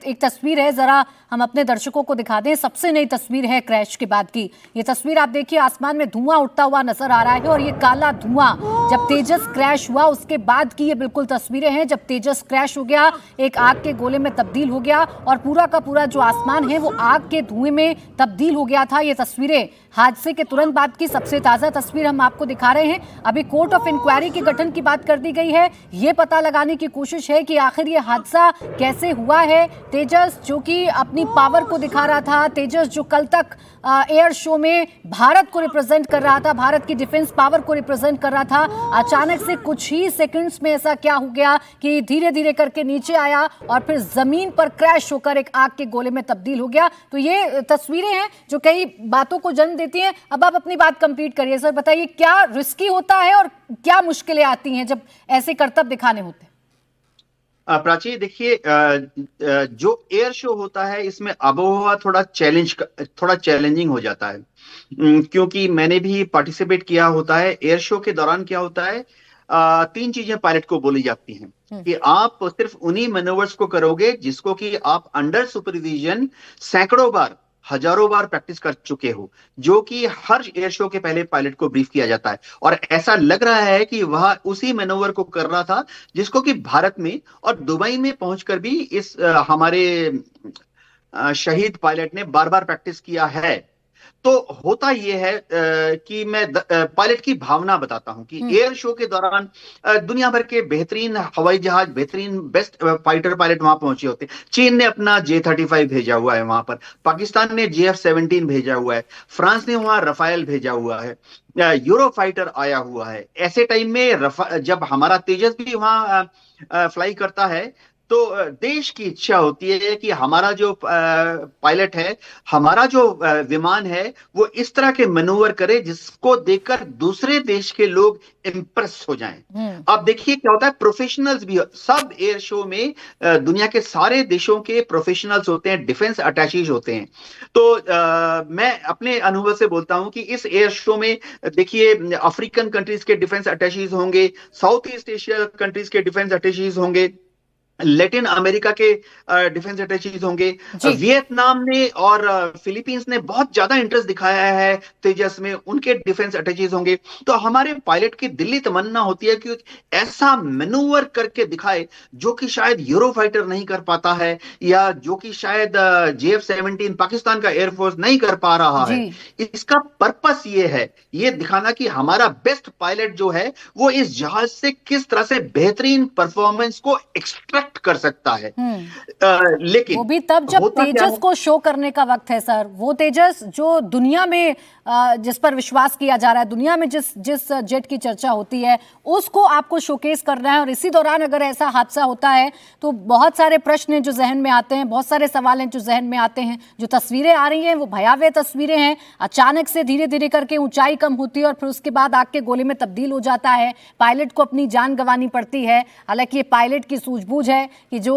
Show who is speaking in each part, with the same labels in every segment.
Speaker 1: एक तस्वीर है, जरा हम अपने दर्शकों को दिखा दें। सबसे नई तस्वीर है क्रैश के बाद की। ये तस्वीर आप देखिए, आसमान में धुआं उठता हुआ नजर आ रहा है और ये काला धुआं जब तेजस क्रैश हुआ उसके बाद की ये बिल्कुल तस्वीरें हैं। जब तेजस क्रैश हो गया, एक आग के गोले में तब्दील हो गया और पूरा का पूरा जो आसमान है वो आग के धुएं में तब्दील हो गया था। ये तस्वीरें हादसे के तुरंत बाद की सबसे ताजा तस्वीर हम आपको दिखा रहे हैं। अभी कोर्ट ऑफ इंक्वायरी के गठन की बात कर दी गई है। ये पता लगाने की कोशिश है कि आखिर ये हादसा कैसे हुआ है। तेजस जो कि अपनी पावर को दिखा रहा था, तेजस जो कल तक एयर शो में भारत को रिप्रेजेंट कर रहा था, भारत की डिफेंस पावर को रिप्रेजेंट कर रहा था, अचानक से कुछ ही सेकंड्स में ऐसा क्या हो गया कि धीरे धीरे करके नीचे आया और फिर जमीन पर क्रैश होकर एक आग के गोले में तब्दील हो गया। तो ये तस्वीरें हैं जो कई बातों को जन्म देती हैं। अब आप अपनी बात कंप्लीट करिए सर, बताइए क्या रिस्की होता है और क्या मुश्किलें आती हैं जब ऐसे करतब दिखाने होते हैं।
Speaker 2: प्राची देखिए, जो एयर शो होता है इसमें आबोहवा थोड़ा चैलेंजिंग हो जाता है, क्योंकि मैंने भी पार्टिसिपेट किया होता है। एयर शो के दौरान क्या होता है, तीन चीजें पायलट को बोली जाती हैं कि आप सिर्फ उन्हीं मैनोवर्स को करोगे जिसको कि आप अंडर सुपरविजन सैकड़ों बार, हजारों बार प्रैक्टिस कर चुके हो, जो कि हर एयर शो के पहले पायलट को ब्रीफ किया जाता है। और ऐसा लग रहा है कि वह उसी मैनोवर को कर रहा था जिसको कि भारत में और दुबई में पहुंचकर भी इस हमारे शहीद पायलट ने बार बार प्रैक्टिस किया है। तो होता यह है कि मैं पायलट की भावना बताता हूं कि एयर शो के दौरान दुनिया भर के बेहतरीन हवाई जहाज, बेहतरीन बेस्ट फाइटर पायलट वहां पहुंचे होते हैं। चीन ने अपना J-35 भेजा हुआ है वहां पर, पाकिस्तान ने JF-17 भेजा हुआ है, फ्रांस ने वहां रफायल भेजा हुआ है, यूरो फाइटर आया हुआ है। ऐसे टाइम में जब हमारा तेजस भी वहां फ्लाई करता है तो देश की इच्छा होती है कि हमारा जो पायलट है, हमारा जो विमान है, वो इस तरह के मैनूवर करे जिसको देखकर दूसरे देश के लोग इंप्रेस हो जाएं। अब देखिए क्या होता है, प्रोफेशनल्स भी सब एयर शो में दुनिया के सारे देशों के प्रोफेशनल्स होते हैं, डिफेंस अटैचीज होते हैं। तो मैं अपने अनुभव से बोलता हूं कि इस एयर शो में देखिए अफ्रीकन कंट्रीज के डिफेंस अटैचीज होंगे, साउथ ईस्ट एशिया कंट्रीज के डिफेंस अटैचीज होंगे, लैटिन अमेरिका के डिफेंस अटैचीज होंगे, वियतनाम ने और फिलीपींस ने बहुत ज्यादा इंटरेस्ट दिखाया है तेजस में, उनके डिफेंस अटैचीज होंगे। तो हमारे पायलट की दिल्ली तमन्ना होती है कि ऐसा मैनूवर करके दिखाए जो कि शायद यूरो फाइटर नहीं कर पाता है, या जो कि शायद JF-17 पाकिस्तान का एयरफोर्स नहीं कर पा रहा है। इसका पर्पस ये है, ये दिखाना कि हमारा बेस्ट पायलट जो है वो इस जहाज से किस तरह से बेहतरीन परफॉर्मेंस को एक्सट्रैक्ट कर सकता है। लेकिन
Speaker 1: वो भी तब जब तेजस को शो करने का वक्त है सर। वो तेजस जो दुनिया में जिस पर विश्वास किया जा रहा है, दुनिया में जिस जेट की चर्चा होती है, उसको आपको शोकेस करना है। और इसी दौरान अगर ऐसा हादसा होता है तो बहुत सारे प्रश्न जो जहन में आते हैं, बहुत सारे सवाल हैं जो जहन में आते हैं। जो तस्वीरें आ रही हैं वो भयावह तस्वीरें हैं। अचानक से धीरे धीरे करके ऊंचाई कम होती है और फिर उसके बाद आग के गोले में तब्दील हो जाता है। पायलट को अपनी जान गंवानी पड़ती है। हालांकि ये पायलट की सूझबूझ है कि जो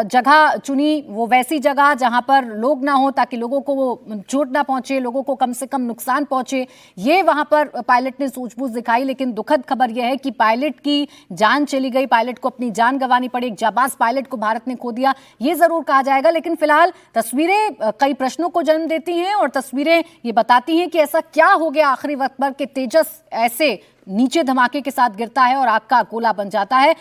Speaker 1: जगह चुनी वो वैसी जगह जहां पर लोग ना हो, ताकि लोगों को वो चोट ना पहुंचे, लोगों को कम से कम नुकसान पहुंचे। ये वहां पर पायलट ने सूझबूझ दिखाई। लेकिन दुखद खबर यह है कि पायलट की जान चली गई, पायलट को अपनी जान गंवानी पड़ी। एक जाबाज पायलट को भारत ने खो दिया, ये जरूर कहा जाएगा। लेकिन फिलहाल तस्वीरें कई प्रश्नों को जन्म देती हैं और तस्वीरें ये बताती हैं कि ऐसा क्या हो गया आखिरी वक्त पर कि तेजस ऐसे नीचे धमाके के साथ गिरता है और आग का गोला बन जाता है।